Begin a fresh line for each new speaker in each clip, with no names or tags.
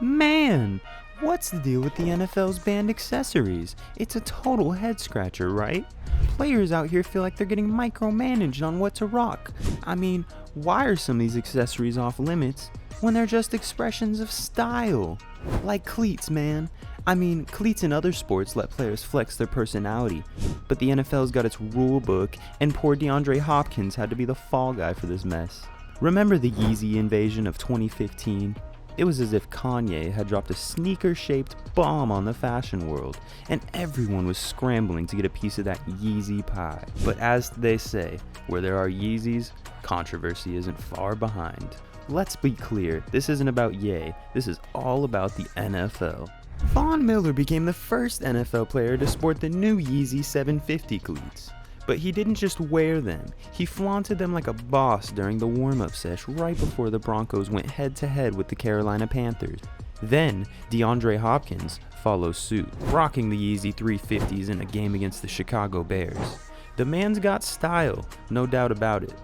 Man, what's the deal with the NFL's banned accessories? It's a total head scratcher, right? Players out here feel like they're getting micromanaged on what to rock. I mean, why are some of these accessories off limits when they're just expressions of style? Like cleats, man. I mean, cleats in other sports let players flex their personality, but the NFL's got its rule book, and poor DeAndre Hopkins had to be the fall guy for this mess. Remember the Yeezy invasion of 2015? It was as if Kanye had dropped a sneaker-shaped bomb on the fashion world, and everyone was scrambling to get a piece of that Yeezy pie. But as they say, where there are Yeezys, controversy isn't far behind. Let's be clear, this isn't about Ye, this is all about the NFL. Von Miller became the first NFL player to sport the new Yeezy 750 cleats. But he didn't just wear them, he flaunted them like a boss during the warm-up sesh right before the Broncos went head-to-head with the Carolina Panthers. Then, DeAndre Hopkins follows suit, rocking the Yeezy 350s in a game against the Chicago Bears. The man's got style, no doubt about it.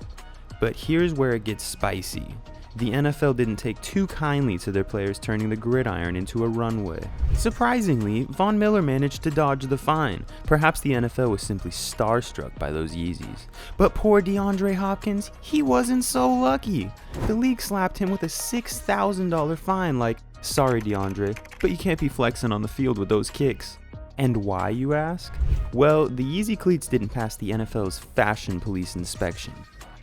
But here's where it gets spicy. The NFL didn't take too kindly to their players turning the gridiron into a runway. Surprisingly, Von Miller managed to dodge the fine. Perhaps the NFL was simply starstruck by those Yeezys. But poor DeAndre Hopkins, he wasn't so lucky. The league slapped him with a $6,000 fine like, sorry DeAndre, but you can't be flexing on the field with those kicks. And why, you ask? Well, the Yeezy cleats didn't pass the NFL's fashion police inspection.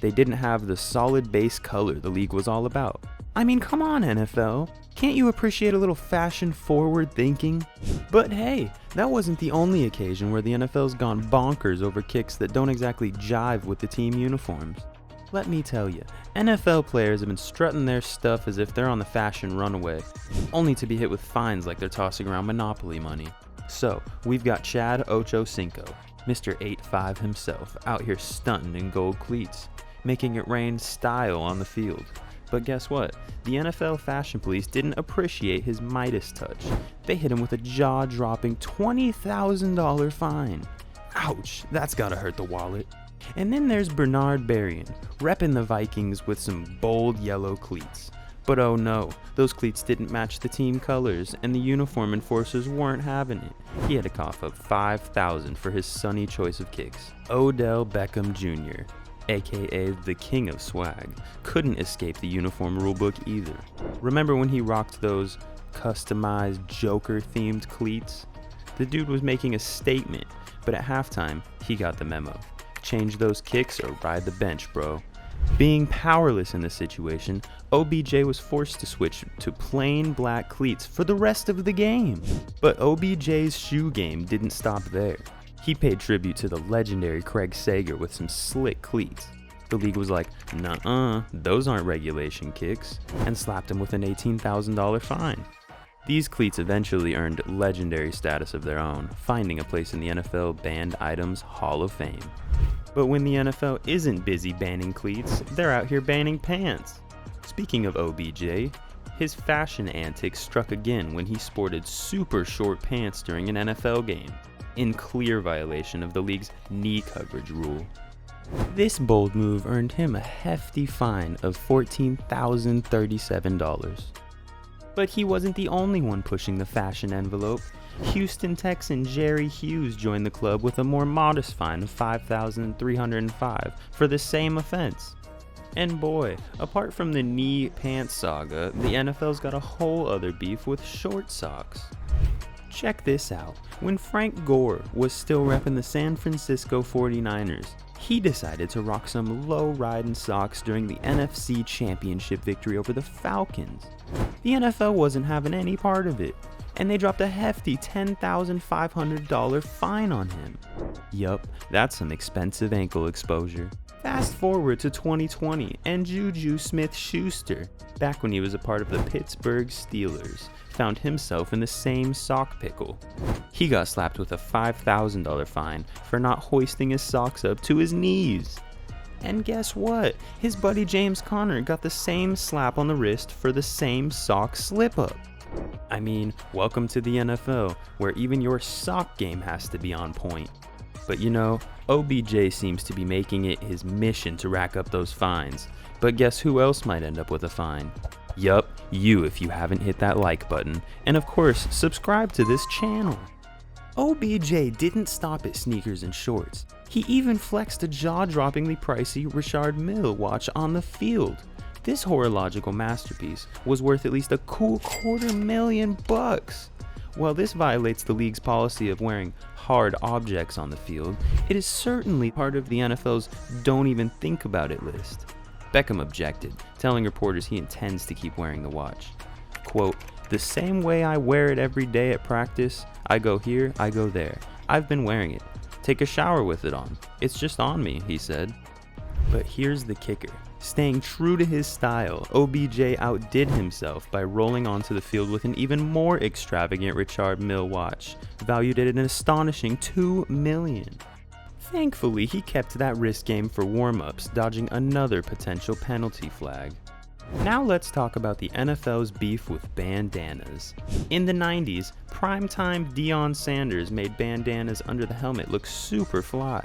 They didn't have the solid base color the league was all about. I mean, come on NFL, can't you appreciate a little fashion forward thinking? But hey, that wasn't the only occasion where the NFL's gone bonkers over kicks that don't exactly jive with the team uniforms. Let me tell you, NFL players have been strutting their stuff as if they're on the fashion runaway, only to be hit with fines like they're tossing around Monopoly money. So, we've got Chad Ochocinco, Mr. 8'5" himself, out here stunting in gold cleats, making it rain style on the field. But guess what? The NFL fashion police didn't appreciate his Midas touch. They hit him with a jaw-dropping $20,000 fine. Ouch, that's gotta hurt the wallet. And then there's Bernard Berrien, repping the Vikings with some bold yellow cleats. But oh no, those cleats didn't match the team colors, and the uniform enforcers weren't having it. He had to cough up $5,000 for his sunny choice of kicks. Odell Beckham Jr., aka the king of swag, couldn't escape the uniform rulebook either. Remember when he rocked those customized Joker-themed cleats? The dude was making a statement, but at halftime, he got the memo. Change those kicks or ride the bench, bro. Being powerless in this situation, OBJ was forced to switch to plain black cleats for the rest of the game. But OBJ's shoe game didn't stop there. He paid tribute to the legendary Craig Sager with some slick cleats. The league was like, nuh-uh, those aren't regulation kicks, and slapped him with an $18,000 fine. These cleats eventually earned legendary status of their own, finding a place in the NFL Banned Items Hall of Fame. But when the NFL isn't busy banning cleats, they're out here banning pants. Speaking of OBJ, his fashion antics struck again when he sported super short pants during an NFL game, in clear violation of the league's knee coverage rule. This bold move earned him a hefty fine of $14,037. But he wasn't the only one pushing the fashion envelope. Houston Texan Jerry Hughes joined the club with a more modest fine of $5,305 for the same offense. And boy, apart from the knee pants saga, the NFL's got a whole other beef with short socks. Check this out. When Frank Gore was still repping the San Francisco 49ers, he decided to rock some low-riding socks during the NFC Championship victory over the Falcons. The NFL wasn't having any part of it, and they dropped a hefty $10,500 fine on him. Yup, that's some expensive ankle exposure. Fast forward to 2020, and Juju Smith-Schuster, back when he was a part of the Pittsburgh Steelers, found himself in the same sock pickle. He got slapped with a $5,000 fine for not hoisting his socks up to his knees. And guess what? His buddy James Conner got the same slap on the wrist for the same sock slip-up. I mean, welcome to the NFL, where even your sock game has to be on point. But you know, OBJ seems to be making it his mission to rack up those fines. But guess who else might end up with a fine? Yup, you if you haven't hit that like button, and of course, subscribe to this channel. OBJ didn't stop at sneakers and shorts. He even flexed a jaw-droppingly pricey Richard Mille watch on the field. This horological masterpiece was worth at least a cool $250,000 bucks. While this violates the league's policy of wearing hard objects on the field, it is certainly part of the NFL's "don't even think about it" list. Beckham objected, telling reporters he intends to keep wearing the watch. Quote, "The same way I wear it every day at practice, I go here, I go there. I've been wearing it. Take a shower with it on. It's just on me," he said. But here's the kicker. Staying true to his style, OBJ outdid himself by rolling onto the field with an even more extravagant Richard Mille watch, valued at an astonishing $2 million. Thankfully, he kept that wrist game for warm-ups, dodging another potential penalty flag. Now let's talk about the NFL's beef with bandanas. In the 90s, primetime Deion Sanders made bandanas under the helmet look super fly.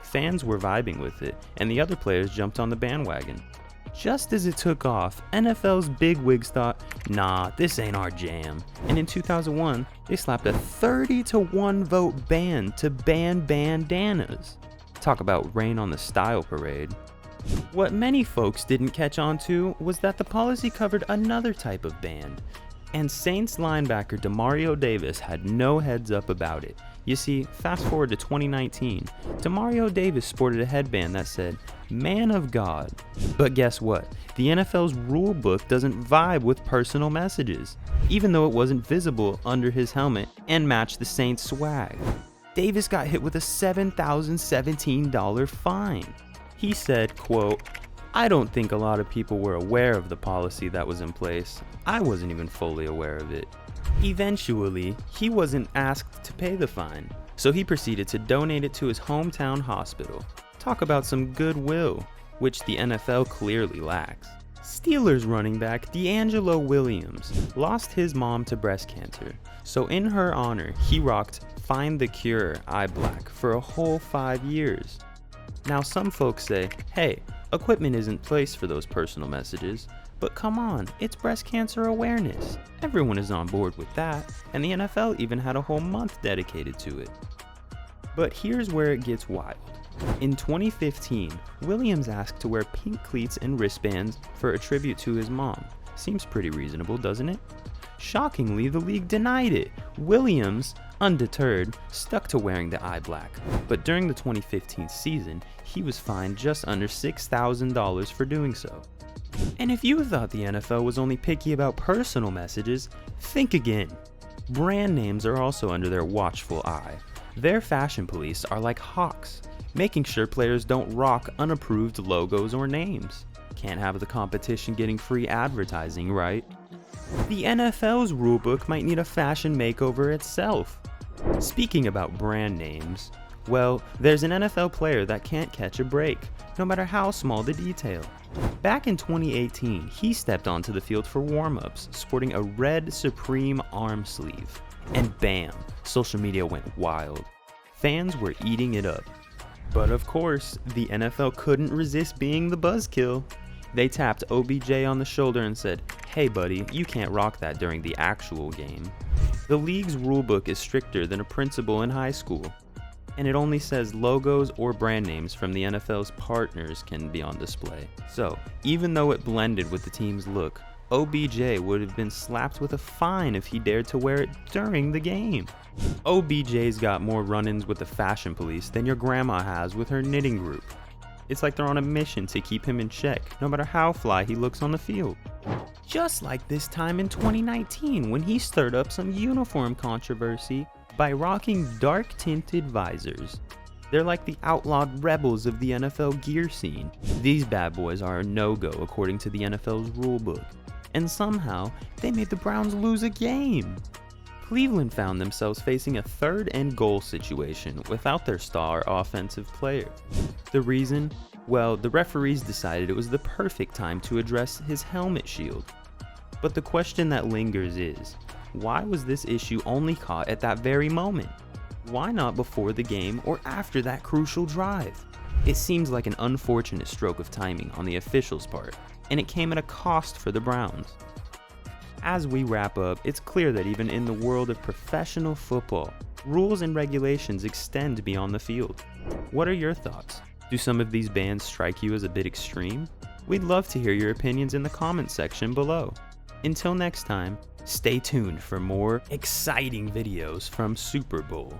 Fans were vibing with it, and the other players jumped on the bandwagon. Just as it took off, NFL's bigwigs thought, nah, this ain't our jam. And in 2001, they slapped a 30-to-1 vote ban to ban bandanas. Talk about rain on the style parade. What many folks didn't catch on to was that the policy covered another type of band, and Saints linebacker Demario Davis had no heads up about it. You see, fast forward to 2019, Demario Davis sported a headband that said, "Man of God." But guess what? The NFL's rule book doesn't vibe with personal messages, even though it wasn't visible under his helmet and matched the Saints swag. Davis got hit with a $7,017 fine. He said, quote, "I don't think a lot of people were aware of the policy that was in place. I wasn't even fully aware of it." Eventually, he wasn't asked to pay the fine, so he proceeded to donate it to his hometown hospital. Talk about some goodwill, which the NFL clearly lacks. Steelers running back DeAngelo Williams lost his mom to breast cancer, so in her honor, he rocked Find the Cure eye black for a whole 5 years. Now some folks say, hey, equipment isn't placed for those personal messages, but come on, it's breast cancer awareness. Everyone is on board with that, and the NFL even had a whole month dedicated to it. But here's where it gets wild. In 2015, Williams asked to wear pink cleats and wristbands for a tribute to his mom. Seems pretty reasonable, doesn't it? Shockingly, the league denied it. Williams, undeterred, stuck to wearing the eye black. But during the 2015 season, he was fined just under $6,000 for doing so. And if you thought the NFL was only picky about personal messages, think again. Brand names are also under their watchful eye. Their fashion police are like hawks, making sure players don't rock unapproved logos or names. Can't have the competition getting free advertising, right? The NFL's rulebook might need a fashion makeover itself. Speaking about brand names, well, there's an NFL player that can't catch a break, no matter how small the detail. Back in 2018, he stepped onto the field for warm-ups, sporting a red Supreme arm sleeve. And bam, social media went wild. Fans were eating it up. But of course, the NFL couldn't resist being the buzzkill. They tapped OBJ on the shoulder and said, hey buddy, you can't rock that during the actual game. The league's rulebook is stricter than a principal in high school, and it only says logos or brand names from the NFL's partners can be on display. So, even though it blended with the team's look, OBJ would have been slapped with a fine if he dared to wear it during the game. OBJ's got more run-ins with the fashion police than your grandma has with her knitting group. It's like they're on a mission to keep him in check, no matter how fly he looks on the field. Just like this time in 2019 when he stirred up some uniform controversy by rocking dark-tinted visors. They're like the outlawed rebels of the NFL gear scene. These bad boys are a no-go according to the NFL's rulebook. And somehow, they made the Browns lose a game. Cleveland found themselves facing a 3rd and goal situation without their star offensive player. The reason? Well, the referees decided it was the perfect time to address his helmet shield. But the question that lingers is, why was this issue only caught at that very moment? Why not before the game or after that crucial drive? It seems like an unfortunate stroke of timing on the officials' part. and it came at a cost for the Browns. As we wrap up, it's clear that even in the world of professional football, rules and regulations extend beyond the field. What are your thoughts? Do some of these bans strike you as a bit extreme? We'd love to hear your opinions in the comments section below. Until next time, stay tuned for more exciting videos from Super Bowl.